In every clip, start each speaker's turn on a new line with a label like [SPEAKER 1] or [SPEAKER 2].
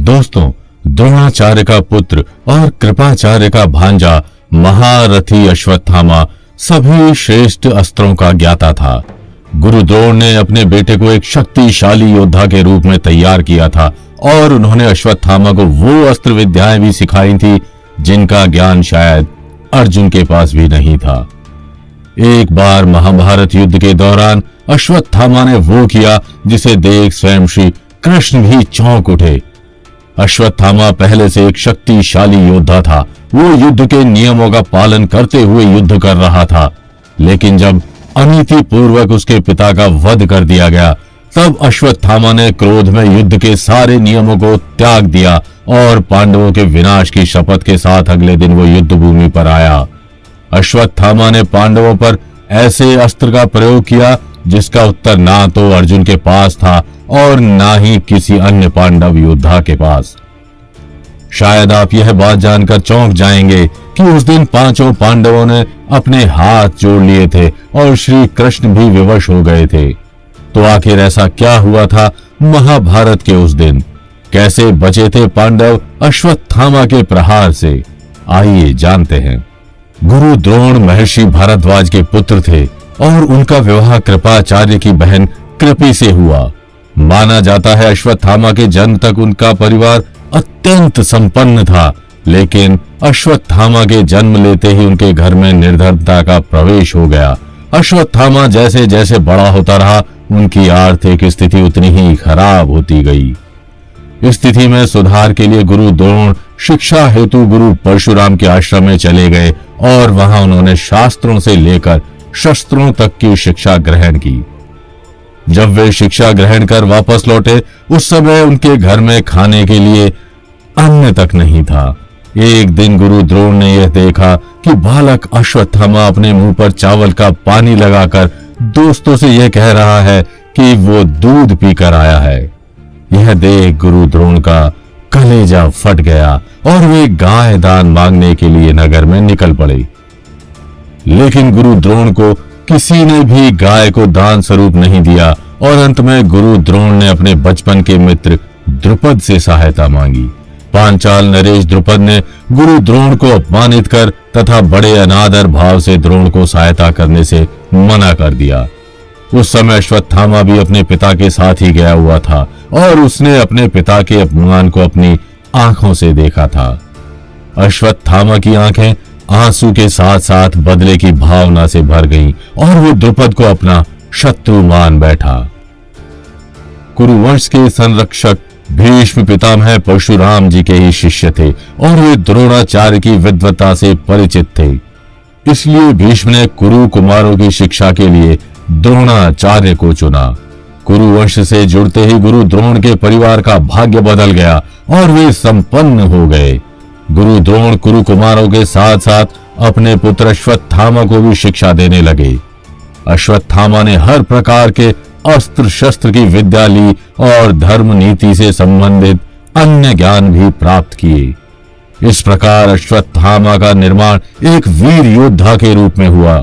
[SPEAKER 1] दोस्तों, द्रोणाचार्य का पुत्र और कृपाचार्य का भांजा महारथी अश्वत्थामा सभी श्रेष्ठ अस्त्रों का ज्ञाता था। गुरु द्रोण ने अपने बेटे को एक शक्तिशाली योद्धा के रूप में तैयार किया था और उन्होंने अश्वत्थामा को वो अस्त्र विद्याएं भी सिखाई थी जिनका ज्ञान शायद अर्जुन के पास भी नहीं था। एक बार महाभारत युद्ध के दौरान अश्वत्थामा ने वो किया जिसे देख स्वयं श्री कृष्ण भी चौंक उठे। अश्वत्थामा पहले से एक शक्तिशाली योद्धा था। वो युद्ध के नियमों का पालन करते हुए युद्ध कर रहा था, लेकिन जब अनीति पूर्वक उसके पिता का वध कर दिया गया तब अश्वत्थामा ने क्रोध में युद्ध के सारे नियमों को त्याग दिया और पांडवों के विनाश की शपथ के साथ अगले दिन वो युद्ध भूमि पर आया। अश्वत्थामा ने पांडवों पर ऐसे अस्त्र का प्रयोग किया जिसका उत्तर ना तो अर्जुन के पास था और ना ही किसी अन्य पांडव योद्धा के पास। शायद आप यह बात जानकर चौंक जाएंगे कि उस दिन पांचों पांडवों ने अपने हाथ जोड़ लिए थे और श्री कृष्ण भी विवश हो गए थे। तो आखिर ऐसा क्या हुआ था महाभारत के उस दिन? कैसे बचे थे पांडव अश्वत्थामा के प्रहार से? आइए जानते हैं। गुरु द्रोण महर्षि भारद्वाज के पुत्र थे और उनका विवाह कृपाचार्य की बहन कृपि से हुआ। माना जाता है अश्वत्थामा के जन्म तक उनका परिवार अत्यंत संपन्न था, लेकिन अश्वत्थामा के जन्म लेते ही उनके घर में निर्धनता का प्रवेश हो गया। अश्वत्थामा जैसे जैसे बड़ा होता रहा, उनकी आर्थिक स्थिति उतनी ही खराब होती गई। इस स्थिति में सुधार के लिए गुरु द्रोण शिक्षा हेतु गुरु परशुराम के आश्रम में चले गए और वहां उन्होंने शास्त्रों से लेकर शस्त्रों तक की शिक्षा ग्रहण की। जब वे शिक्षा ग्रहण कर वापस लौटे, उस समय उनके घर में खाने के लिए अन्न तक नहीं था। एक दिन गुरु द्रोण ने यह देखा कि बालक अश्वत्थामा अपने मुंह पर चावल का पानी लगाकर दोस्तों से यह कह रहा है कि वो दूध पीकर आया है। यह देख गुरु द्रोण का कलेजा फट गया और वे गाय दान मांगने के लिए नगर में निकल पड़े। लेकिन गुरु द्रोण को किसी ने भी गाय को दान स्वरूप नहीं दिया और अंत में गुरु द्रोण ने अपने बचपन के मित्र द्रुपद से सहायता मांगी। पांचाल नरेश द्रुपद ने गुरु द्रोण को अपमानित कर तथा बड़े अनादर भाव से द्रोण को सहायता करने से मना कर दिया। उस समय अश्वत्थामा भी अपने पिता के साथ ही गया हुआ था और उसने अपने पिता के अपमान को अपनी आंखों से देखा था। अश्वत्थामा की आंखें आंसू के साथ साथ बदले की भावना से भर गईं और वो द्रुपद को अपना शत्रु मान बैठा। कुरुवंश के संरक्षक भीष्म पितामह परशुराम जी के ही शिष्य थे और वे द्रोणाचार्य की विद्वता से परिचित थे। इसलिए भीष्म ने कुरु कुमारों की शिक्षा के लिए द्रोणाचार्य को चुना। कुरुवंश से जुड़ते ही गुरु द्रोण के परिवार का भाग्य बदल गया और वे संपन्न हो गए। गुरु द्रोण कुरु कुमारों के साथ साथ अपने पुत्र अश्वत्थामा को भी शिक्षा देने लगे। अश्वत्थामा ने हर प्रकार के अस्त्र शस्त्र की विद्या ली और धर्म नीति से संबंधित अन्य ज्ञान भी प्राप्त किए। इस प्रकार अश्वत्थामा का निर्माण एक वीर योद्धा के रूप में हुआ।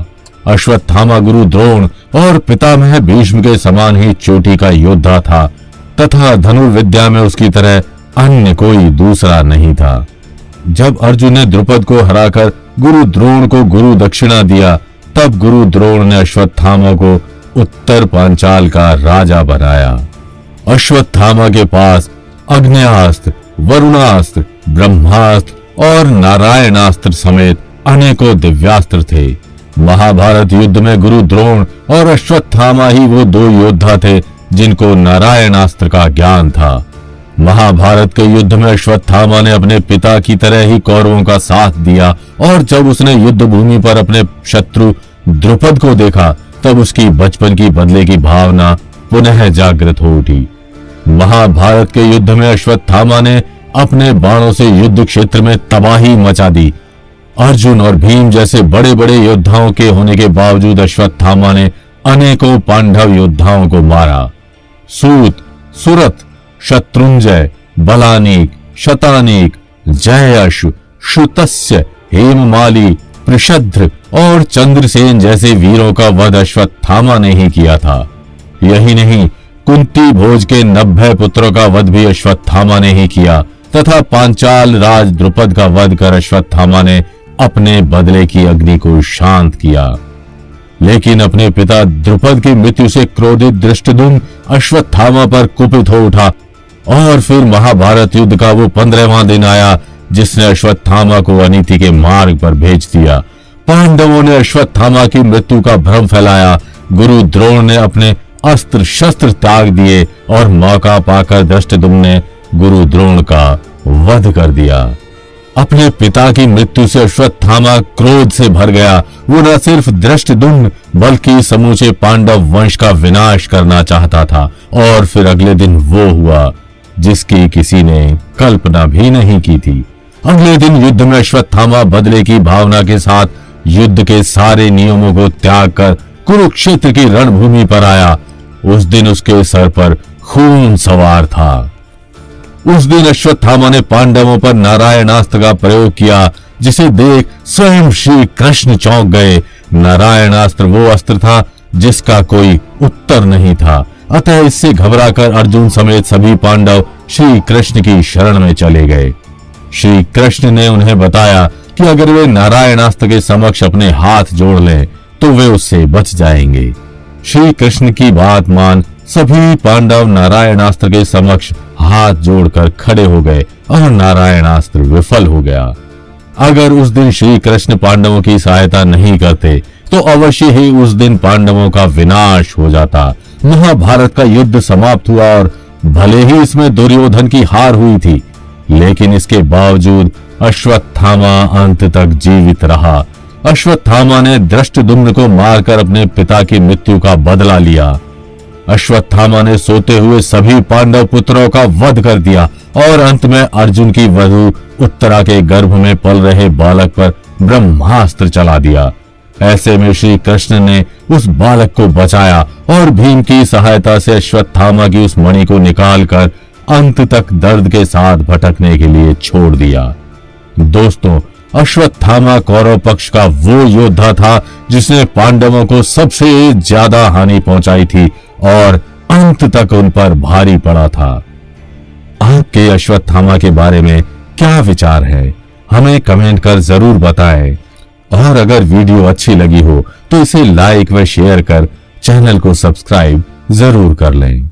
[SPEAKER 1] अश्वत्थामा गुरु द्रोण और पितामह भीष्म के समान ही चोटी का योद्धा था तथा धनुर्विद्या में उसकी तरह अन्य कोई दूसरा नहीं था। जब अर्जुन ने द्रुपद को हराकर गुरु द्रोण को गुरु दक्षिणा दिया, तब गुरु द्रोण ने अश्वत्थामा को उत्तर पांचाल का राजा बनाया। अश्वत्थामा के पास अग्न्यास्त्र, वरुणास्त्र, ब्रह्मास्त्र और नारायणास्त्र समेत अनेकों दिव्यास्त्र थे। महाभारत युद्ध में गुरु द्रोण और अश्वत्थामा ही वो दो योद्धा थे जिनको नारायणास्त्र का ज्ञान था। महाभारत के युद्ध में अश्वत्थामा ने अपने पिता की तरह ही कौरवों का साथ दिया और जब उसने युद्ध भूमि पर अपने शत्रु द्रुपद को देखा तब उसकी बचपन की बदले की भावना पुनः जागृत हो उठी। महाभारत के युद्ध में अश्वत्थामा ने अपने बाणों से युद्ध क्षेत्र में तबाही मचा दी। अर्जुन और भीम जैसे बड़े बड़े योद्धाओं के होने के बावजूद अश्वत्थामा ने अनेकों पांडव योद्धाओं को मारा। सूत, सुरथ, शत्रुंजय, बलानीक, शतानीक, जयश्व, श्रुतस्य, हेममाली, पृषध्र और चंद्रसेन जैसे वीरों का वध अश्वत्थामा ने ही किया था। यही नहीं, कुंती भोज के 90 पुत्रों का वध भी अश्वत्थामा ने ही किया तथा पांचाल राज द्रुपद का वध कर अश्वत्थामा ने अपने बदले की अग्नि को शांत किया। लेकिन अपने पिता द्रुपद की मृत्यु से क्रोधित धृष्टद्युम्न अश्वत्थामा पर कुपित हो उठा और फिर महाभारत युद्ध का वो 15वां दिन आया जिसने अश्वत्थामा को अनीति के मार्ग पर भेज दिया। पांडवों ने अश्वत्थामा की मृत्यु का भ्रम फैलाया। गुरु द्रोण ने अपने अस्त्र शस्त्र त्याग दिए और मौका पाकर धृष्टद्युम्न ने गुरु द्रोण का वध कर दिया। अपने पिता की मृत्यु से अश्वत्थामा क्रोध से भर गया। वो न सिर्फ धृष्टद्युम्न बल्कि समूचे पांडव वंश का विनाश करना चाहता था। और फिर अगले दिन वो हुआ जिसकी किसी ने कल्पना भी नहीं की थी। अगले दिन युद्ध में अश्वत्थामा बदले की भावना के साथ युद्ध के सारे नियमों को त्याग कर कुरुक्षेत्र की रणभूमि पर आया। उस दिन उसके सर पर खून सवार था। उस दिन अश्वत्थामा ने पांडवों पर नारायणास्त्र का प्रयोग किया जिसे देख स्वयं श्री कृष्ण चौंक गए। नारायणास्त्र वो अस्त्र था जिसका कोई उत्तर नहीं था। अतः इससे घबराकर अर्जुन समेत सभी पांडव श्री कृष्ण की शरण में चले गए। श्री कृष्ण ने उन्हें बताया कि अगर वे नारायणास्त्र के समक्ष अपने हाथ जोड़ लें तो वे उससे बच जाएंगे। श्री कृष्ण की बात मान सभी पांडव नारायणास्त्र के समक्ष हाथ जोड़कर खड़े हो गए और नारायणास्त्र विफल हो गया। अगर उस दिन श्री कृष्ण पांडवों की सहायता नहीं करते तो अवश्य ही उस दिन पांडवों का विनाश हो जाता। महाभारत का युद्ध समाप्त हुआ और भले ही इसमें दुर्योधन की हार हुई थी, लेकिन इसके बावजूद अश्वत्थामा अंत तक जीवित रहा। अश्वत्थामा ने धृष्टद्युम्न को मारकर अपने पिता की मृत्यु का बदला लिया। अश्वत्थामा ने सोते हुए सभी पांडव पुत्रों का वध कर दिया और अंत में अर्जुन की वधू उत्तरा के गर्भ में पल रहे बालक पर ब्रह्मास्त्र चला दिया। ऐसे में श्री कृष्ण ने उस बालक को बचाया और भीम की सहायता से अश्वत्थामा की उस मणि को निकालकर अंत तक दर्द के साथ भटकने के लिए छोड़ दिया। दोस्तों, अश्वत्थामा कौरव पक्ष का वो योद्धा था जिसने पांडवों को सबसे ज्यादा हानि पहुंचाई थी और अंत तक उन पर भारी पड़ा था। आपके अश्वत्थामा के बारे में क्या विचार है, हमें कमेंट कर जरूर बताएं। और अगर वीडियो अच्छी लगी हो तो इसे लाइक व शेयर कर चैनल को सब्सक्राइब जरूर कर लें।